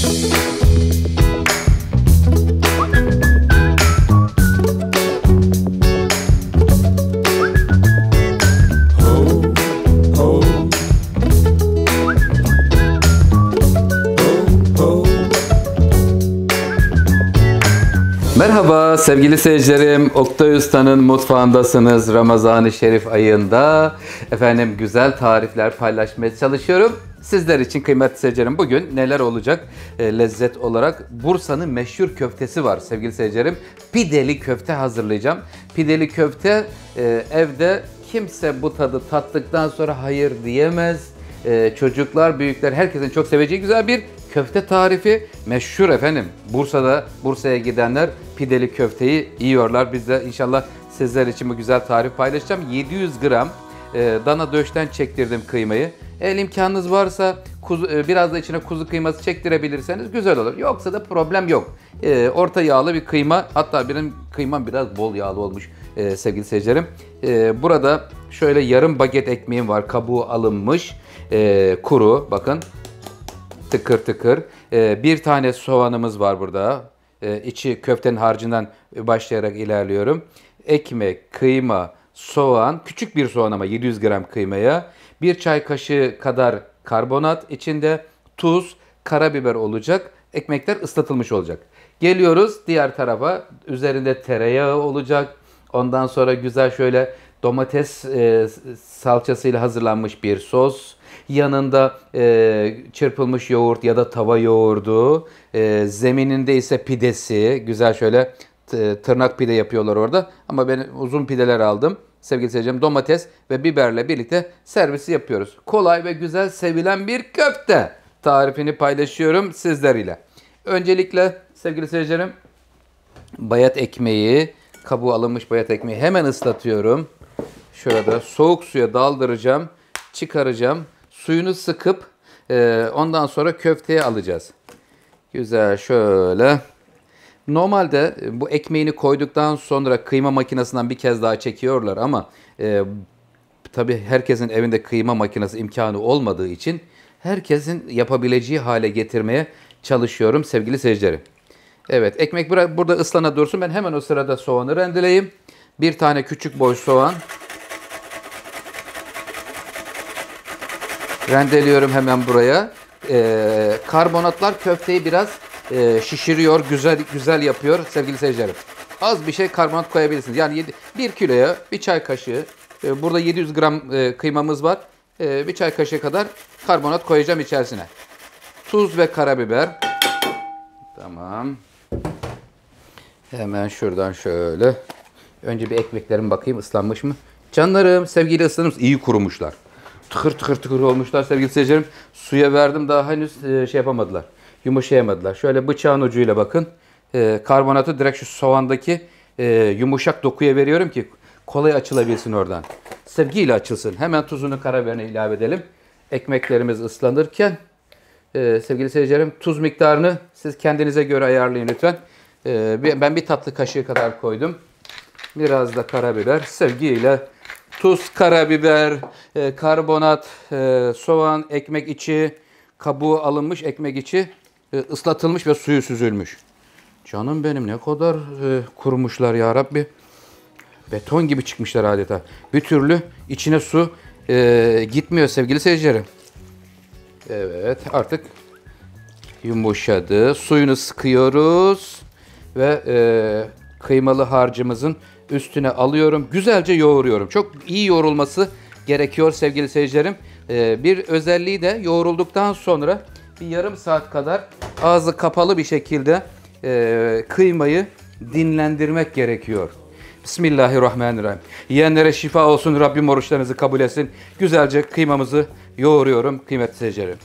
Merhaba sevgili seyircilerim, Oktay Usta'nın mutfağındasınız. Ramazan-ı Şerif ayında efendim güzel tarifler paylaşmaya çalışıyorum. Sizler için kıymetli seyircilerim, bugün neler olacak lezzet olarak? Bursa'nın meşhur köftesi var sevgili seyircilerim. Pideli köfte hazırlayacağım. Pideli köfte evde kimse bu tadı tattıktan sonra hayır diyemez. Çocuklar, büyükler, herkesin çok seveceği güzel bir köfte tarifi. Meşhur efendim. Bursa'ya gidenler pideli köfteyi yiyorlar. Biz de inşallah sizler için bu güzel tarifi paylaşacağım. 700 gram dana döşten çektirdim kıymayı. Eğer imkanınız varsa biraz da içine kuzu kıyması çektirebilirseniz güzel olur. Yoksa da problem yok. Orta yağlı bir kıyma. Hatta benim kıymam biraz bol yağlı olmuş sevgili seyircilerim. Burada şöyle yarım baget ekmeğim var. Kabuğu alınmış. Kuru bakın. Tıkır tıkır. Bir tane soğanımız var burada. İçi köftenin harcından başlayarak ilerliyorum. Ekmek, kıyma, soğan, küçük bir soğan ama 700 gram kıymaya. Bir çay kaşığı kadar karbonat içinde, tuz, karabiber olacak. Ekmekler ıslatılmış olacak. Geliyoruz diğer tarafa. Üzerinde tereyağı olacak. Ondan sonra güzel şöyle domates salçasıyla hazırlanmış bir sos. Yanında çırpılmış yoğurt ya da tava yoğurdu. Zemininde ise pidesi. Güzel şöyle tırnak pide yapıyorlar orada. Ama ben uzun pideler aldım. Sevgili seyircilerim, domates ve biberle birlikte servisi yapıyoruz. Kolay ve güzel sevilen bir köfte tarifini paylaşıyorum sizler ile. Öncelikle sevgili seyircilerim, bayat ekmeği, kabuğu alınmış bayat ekmeği hemen ıslatıyorum. Şurada soğuk suya daldıracağım, çıkaracağım. Suyunu sıkıp ondan sonra köfteye alacağız. Güzel şöyle. Normalde bu ekmeğini koyduktan sonra kıyma makinesinden bir kez daha çekiyorlar ama tabii herkesin evinde kıyma makinesi imkanı olmadığı için herkesin yapabileceği hale getirmeye çalışıyorum sevgili seyircilerim. Evet, ekmek burada ıslana dursun. Ben hemen o sırada soğanı rendeleyeyim. Bir tane küçük boy soğan. Rendeliyorum hemen buraya. Karbonatlar köfteyi biraz şişiriyor, güzel yapıyor sevgili seyircilerim. Az bir şey karbonat koyabilirsiniz. Yani 1 kiloya bir çay kaşığı, burada 700 gram kıymamız var. Bir çay kaşığı kadar karbonat koyacağım içerisine. Tuz ve karabiber. Tamam. Hemen şuradan şöyle. Önce bir ekmeklerim bakayım ıslanmış mı? Canlarım, sevgili ıslanmış, iyi kurumuşlar. Tıkır tıkır tıkır olmuşlar sevgili seyircilerim. Suya verdim, daha henüz şey yapamadılar. Yumuşayamadılar. Şöyle bıçağın ucuyla bakın. Karbonatı direkt şu soğandaki yumuşak dokuya veriyorum ki kolay açılabilsin oradan. Sevgiyle açılsın. Hemen tuzunu, karabiberini ilave edelim. Ekmeklerimiz ıslanırken sevgili seyircilerim, tuz miktarını siz kendinize göre ayarlayın lütfen. Ben bir tatlı kaşığı kadar koydum. Biraz da karabiber. Sevgiyle tuz, karabiber, karbonat, soğan, ekmek içi, kabuğu alınmış ekmek içi ıslatılmış ve suyu süzülmüş. Canım benim, ne kadar kurumuşlar ya Rabbi. Beton gibi çıkmışlar adeta. Bir türlü içine su gitmiyor sevgili seyircilerim. Evet, artık yumuşadı. Suyunu sıkıyoruz ve kıymalı harcımızın üstüne alıyorum. Güzelce yoğuruyorum. Çok iyi yoğrulması gerekiyor sevgili seyircilerim. Bir özelliği de yoğrulduktan sonra bir yarım saat kadar ağzı kapalı bir şekilde kıymayı dinlendirmek gerekiyor. Bismillahirrahmanirrahim. Yiyenlere şifa olsun. Rabbim oruçlarınızı kabul etsin. Güzelce kıymamızı yoğuruyorum kıymetli seyircilerim.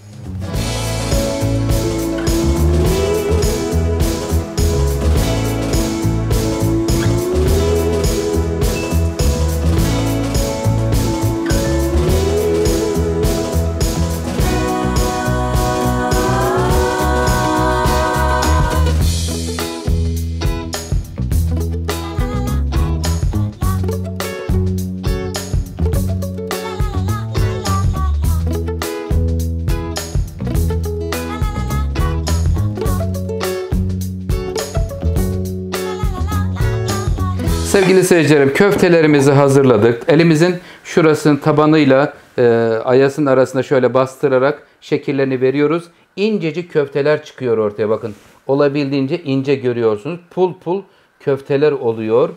Sevgili seyircilerim, köftelerimizi hazırladık. Elimizin şurasının tabanıyla ayasının arasında şöyle bastırarak şekillerini veriyoruz. İncecik köfteler çıkıyor ortaya, bakın. Olabildiğince ince görüyorsunuz. Pul pul köfteler oluyor.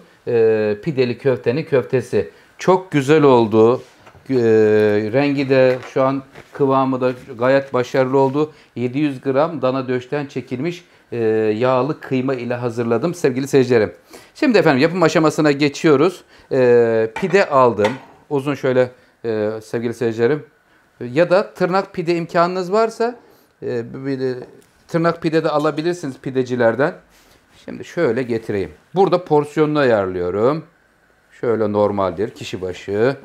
Pideli köftenin köftesi. Çok güzel oldu. Rengi de şu an kıvamı da gayet başarılı oldu. 700 gram dana döşten çekilmiş yağlı kıyma ile hazırladım sevgili seyircilerim. Şimdi efendim yapım aşamasına geçiyoruz. Pide aldım. Uzun şöyle sevgili seyircilerim. Ya da tırnak pide imkanınız varsa tırnak pide de alabilirsiniz pidecilerden. Şimdi şöyle getireyim. Burada porsiyonunu ayarlıyorum. Şöyle normaldir kişi başı.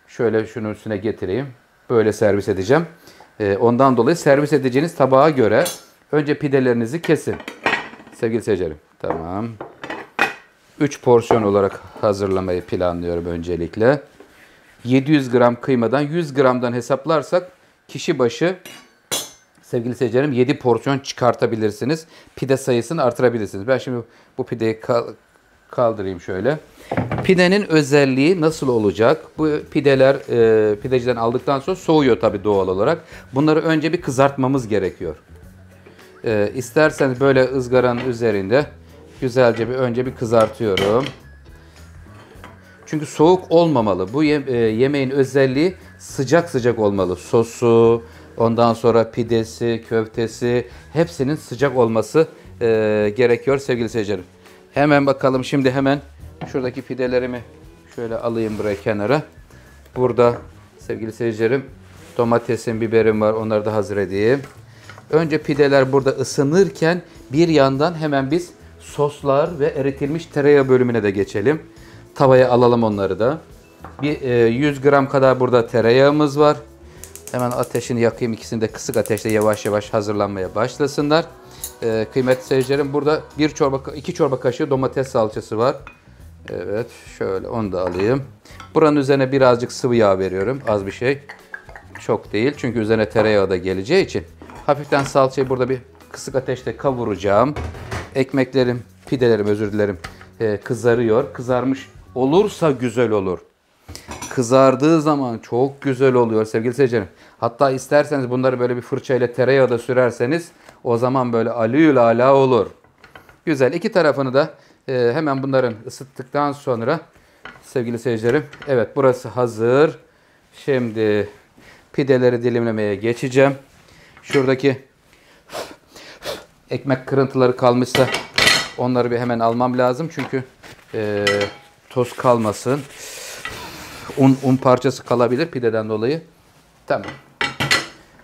Şöyle şunun üstüne getireyim. Böyle servis edeceğim. Ondan dolayı servis edeceğiniz tabağa göre önce pidelerinizi kesin. Sevgili seyircilerim. Tamam. 3 porsiyon olarak hazırlamayı planlıyorum öncelikle. 700 gram kıymadan 100 gramdan hesaplarsak kişi başı sevgili seyircilerim 7 porsiyon çıkartabilirsiniz. Pide sayısını artırabilirsiniz. Ben şimdi bu pideyi kaldırayım şöyle. Pidenin özelliği nasıl olacak? Bu pideler pideciden aldıktan sonra soğuyor tabii doğal olarak. Bunları önce bir kızartmamız gerekiyor. İsterseniz böyle ızgaranın üzerinde güzelce önce bir kızartıyorum. Çünkü soğuk olmamalı. Bu yemeğin özelliği sıcak sıcak olmalı. Sosu, ondan sonra pidesi, köftesi hepsinin sıcak olması gerekiyor sevgili seyircilerim. Hemen bakalım şimdi hemen şuradaki pidelerimi şöyle alayım buraya kenara. Burada sevgili seyircilerim domatesim, biberim var. Onları da hazır edeyim. Önce pideler burada ısınırken bir yandan hemen biz soslar ve eritilmiş tereyağı bölümüne de geçelim. Tavaya alalım onları da. Bir 100 gram kadar burada tereyağımız var. Hemen ateşini yakayım. İkisini de kısık ateşte yavaş yavaş hazırlanmaya başlasınlar. Kıymetli seyircilerim burada 2 çorba kaşığı domates salçası var. Evet şöyle onu da alayım. Buranın üzerine birazcık sıvı yağ veriyorum. Az bir şey. Çok değil. Çünkü üzerine tereyağı da geleceği için. Hafiften salçayı burada bir kısık ateşte kavuracağım. Ekmeklerim, pidelerim özür dilerim kızarıyor. Kızarmış olursa güzel olur. Kızardığı zaman çok güzel oluyor sevgili seyircilerim. Hatta isterseniz bunları böyle bir fırçayla tereyağı da sürerseniz o zaman böyle alüyül ala olur. Güzel. İki tarafını da hemen bunların ısıttıktan sonra sevgili seyircilerim. Evet burası hazır. Şimdi pideleri dilimlemeye geçeceğim. Şuradaki ekmek kırıntıları kalmışsa onları bir hemen almam lazım. Çünkü toz kalmasın. Un parçası kalabilir pideden dolayı. Tamam.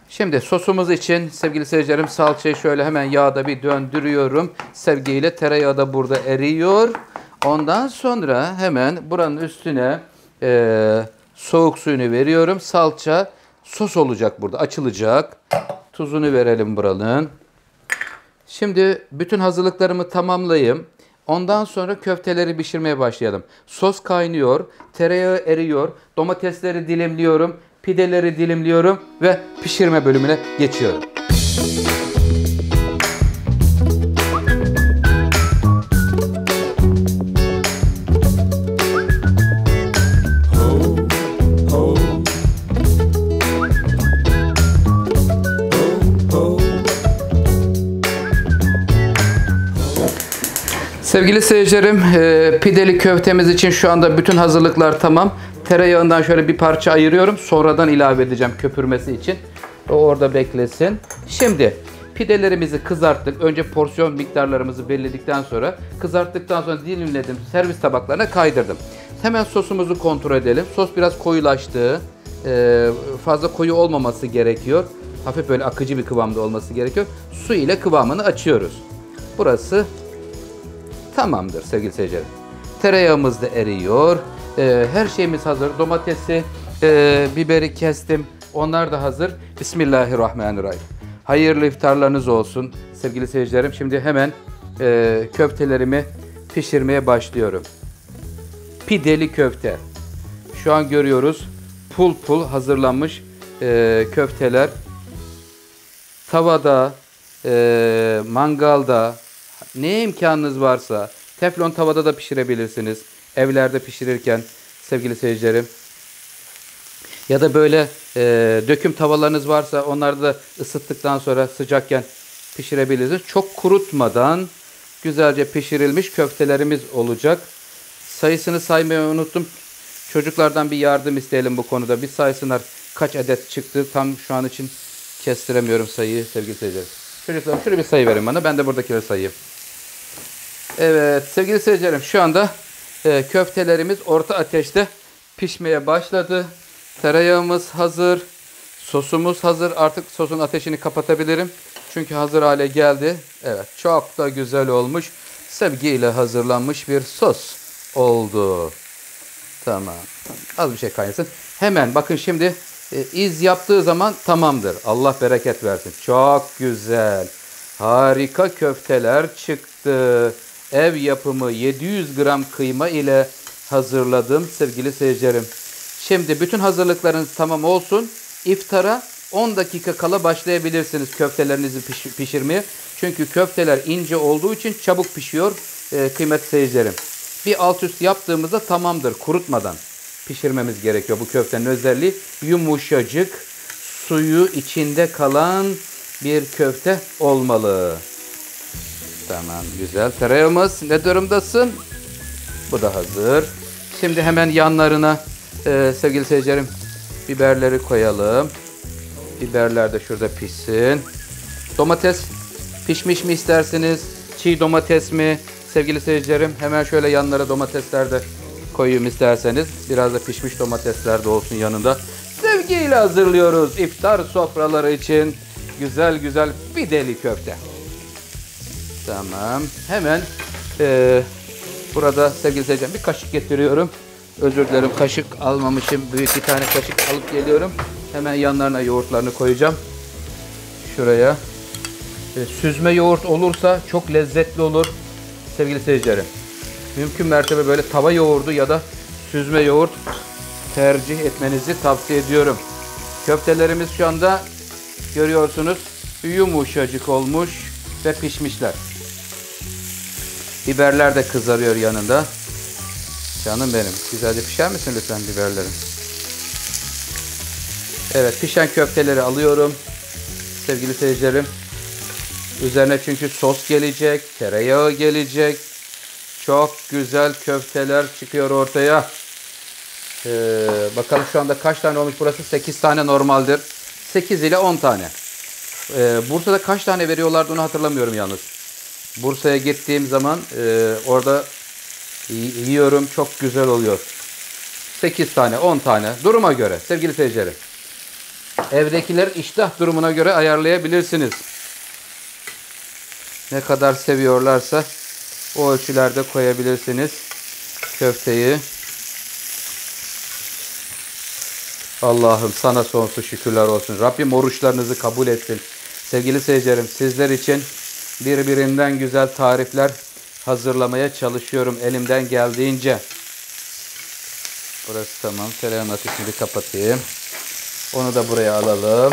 Şimdi sosumuz için sevgili seyircilerim salçayı şöyle hemen yağda bir döndürüyorum. Sevgiyle tereyağı da burada eriyor. Ondan sonra hemen buranın üstüne soğuk suyunu veriyorum. Salça sos olacak burada açılacak. Tuzunu verelim buranın. Şimdi bütün hazırlıklarımı tamamlayayım. Ondan sonra köfteleri pişirmeye başlayalım. Sos kaynıyor, tereyağı eriyor, domatesleri dilimliyorum, pideleri dilimliyorum ve pişirme bölümüne geçiyorum. Sevgili seyircilerim, pideli köftemiz için şu anda bütün hazırlıklar tamam. Tereyağından şöyle bir parça ayırıyorum. Sonradan ilave edeceğim köpürmesi için. O orada beklesin. Şimdi pidelerimizi kızarttık. Önce porsiyon miktarlarımızı belirledikten sonra kızarttıktan sonra dilimledim. Servis tabaklarına kaydırdım. Hemen sosumuzu kontrol edelim. Sos biraz koyulaştı. Fazla koyu olmaması gerekiyor. Hafif böyle akıcı bir kıvamda olması gerekiyor. Su ile kıvamını açıyoruz. Burası tamamdır sevgili seyirciler. Tereyağımız da eriyor. Her şeyimiz hazır. Domatesi, biberi kestim. Onlar da hazır. Bismillahirrahmanirrahim. Hayırlı iftarlarınız olsun sevgili seyircilerim. Şimdi hemen köftelerimi pişirmeye başlıyorum. Pideli köfte. Şu an görüyoruz. Pul pul hazırlanmış köfteler. Tavada, mangalda, ne imkanınız varsa teflon tavada da pişirebilirsiniz. evlerde pişirirken sevgili seyircilerim. Ya da böyle döküm tavalarınız varsa onları da ısıttıktan sonra sıcakken pişirebilirsiniz. Çok kurutmadan güzelce pişirilmiş köftelerimiz olacak. Sayısını saymayı unuttum. Çocuklardan bir yardım isteyelim bu konuda. Bir saysınlar kaç adet çıktı. Tam şu an için kestiremiyorum sayıyı sevgili seyirciler. Çocuklar şöyle bir sayı verin bana. Ben de buradakileri sayayım. Evet sevgili seyircilerim şu anda köftelerimiz orta ateşte pişmeye başladı. Tereyağımız hazır. Sosumuz hazır. Artık sosun ateşini kapatabilirim. Çünkü hazır hale geldi. Evet çok da güzel olmuş. Sevgiyle hazırlanmış bir sos oldu. Tamam. Az bir şey kaynasın. Hemen bakın şimdi iz yaptığı zaman tamamdır. Allah bereket versin. Çok güzel. Harika köfteler çıktı. Ev yapımı 700 gram kıyma ile hazırladım sevgili seyircilerim. Şimdi bütün hazırlıklarınız tamam olsun. İftara 10 dakika kala başlayabilirsiniz köftelerinizi pişirmeye. Çünkü köfteler ince olduğu için çabuk pişiyor kıymetli seyircilerim. Bir alt üst yaptığımızda tamamdır. Kurutmadan pişirmemiz gerekiyor. Bu köftenin özelliği yumuşacık, suyu içinde kalan bir köfte olmalı. Tamam güzel. Tereyağımız ne durumdasın? Bu da hazır. Şimdi hemen yanlarına sevgili seyircilerim biberleri koyalım. Biberler de şurada pişsin. Domates pişmiş mi istersiniz? Çiğ domates mi? Sevgili seyircilerim hemen şöyle yanlara domatesler de koyayım isterseniz. Biraz da pişmiş domatesler de olsun yanında. Sevgiyle hazırlıyoruz iftar sofraları için güzel güzel pideli köfte. Tamam. Hemen burada sevgili seyircilerim bir kaşık getiriyorum. Özür dilerim kaşık almamışım. Büyük bir tane kaşık alıp geliyorum. Hemen yanlarına yoğurtlarını koyacağım. Şuraya. Süzme yoğurt olursa çok lezzetli olur sevgili seyircilerim. Mümkün mertebe böyle tava yoğurdu ya da süzme yoğurt tercih etmenizi tavsiye ediyorum. Köftelerimiz şu anda görüyorsunuz yumuşacık olmuş ve pişmişler. Biberler de kızarıyor yanında. Canım benim. Güzelce pişer misin lütfen biberlerim? Evet pişen köfteleri alıyorum. Sevgili seyircilerim. Üzerine çünkü sos gelecek. Tereyağı gelecek. Çok güzel köfteler çıkıyor ortaya. Bakalım şu anda kaç tane olmuş burası? 8 tane normaldir. 8 ile 10 tane. Bursa'da kaç tane veriyorlardı onu hatırlamıyorum yalnız. Bursa'ya gittiğim zaman orada yiyorum. Çok güzel oluyor. 8 tane 10 tane duruma göre sevgili seyircilerim. Evdekiler iştah durumuna göre ayarlayabilirsiniz. Ne kadar seviyorlarsa o ölçülerde koyabilirsiniz köfteyi. Allah'ım sana sonsuz şükürler olsun. Rabbim oruçlarınızı kabul etsin. Sevgili seyircilerim sizler için birbirinden güzel tarifler hazırlamaya çalışıyorum elimden geldiğince. Burası tamam. Tereyağının ateşini bir kapatayım. Onu da buraya alalım.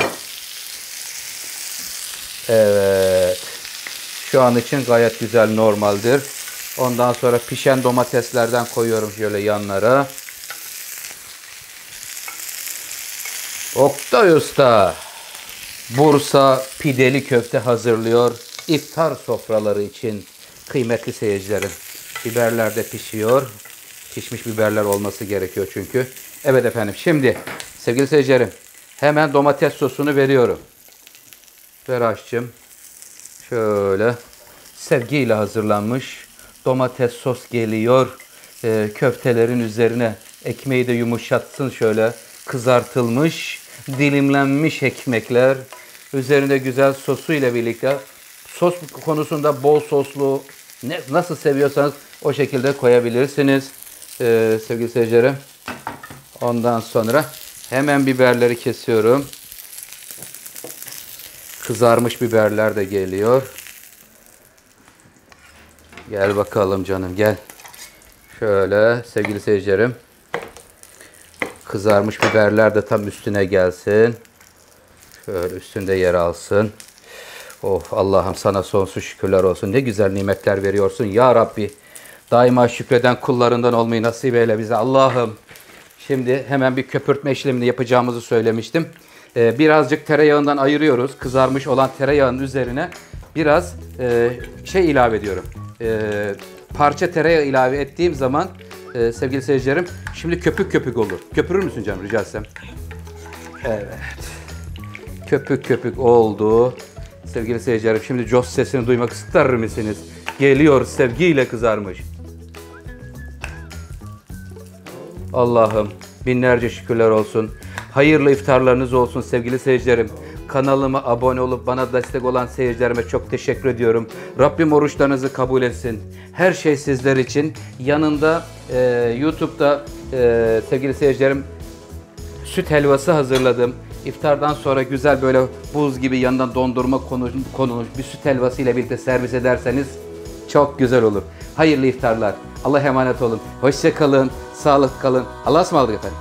Evet. Şu an için gayet güzel normaldir. Ondan sonra pişen domateslerden koyuyorum şöyle yanlara. Oktay Usta Bursa pideli köfte hazırlıyor. İftar sofraları için kıymetli seyircilerim. Biberler de pişiyor. Pişmiş biberler olması gerekiyor çünkü. Evet efendim şimdi sevgili seyircilerim hemen domates sosunu veriyorum. Ver aşçım. Şöyle sevgiyle hazırlanmış domates sos geliyor. Köftelerin üzerine ekmeği de yumuşatsın şöyle. Kızartılmış, dilimlenmiş ekmekler. Üzerinde güzel sosu ile birlikte. Sos konusunda bol soslu nasıl seviyorsanız o şekilde koyabilirsiniz. Sevgili seyircilerim. Ondan sonra hemen biberleri kesiyorum. Kızarmış biberler de geliyor. Gel bakalım canım gel. Şöyle sevgili seyircilerim. Kızarmış biberler de tam üstüne gelsin. Şöyle üstünde yer alsın. Oh Allah'ım sana sonsuz şükürler olsun. Ne güzel nimetler veriyorsun ya Rabbi. Daima şükreden kullarından olmayı nasip eyle bize Allah'ım. Şimdi hemen bir köpürtme işlemini yapacağımızı söylemiştim. Birazcık tereyağından ayırıyoruz. Kızarmış olan tereyağının üzerine biraz şey ilave ediyorum. Parça tereyağı ilave ettiğim zaman sevgili seyircilerim şimdi köpük köpük olur. Köpürür müsün canım rica etsem? Evet. Köpük köpük oldu. Sevgili seyircilerim şimdi Jos sesini duymak ister misiniz? Geliyor sevgiyle kızarmış. Allah'ım binlerce şükürler olsun. Hayırlı iftarlarınız olsun sevgili seyircilerim. Kanalıma abone olup bana destek olan seyircilerime çok teşekkür ediyorum. Rabbim oruçlarınızı kabul etsin. Her şey sizler için. Yanında YouTube'da sevgili seyircilerim süt helvası hazırladım. İftardan sonra güzel böyle buz gibi yanından dondurma konulmuş bir süt helvası ile birlikte servis ederseniz çok güzel olur. Hayırlı iftarlar. Allah'a emanet olun. Hoşça kalın. Sağlıklı kalın. Allah'a ısmarladık efendim.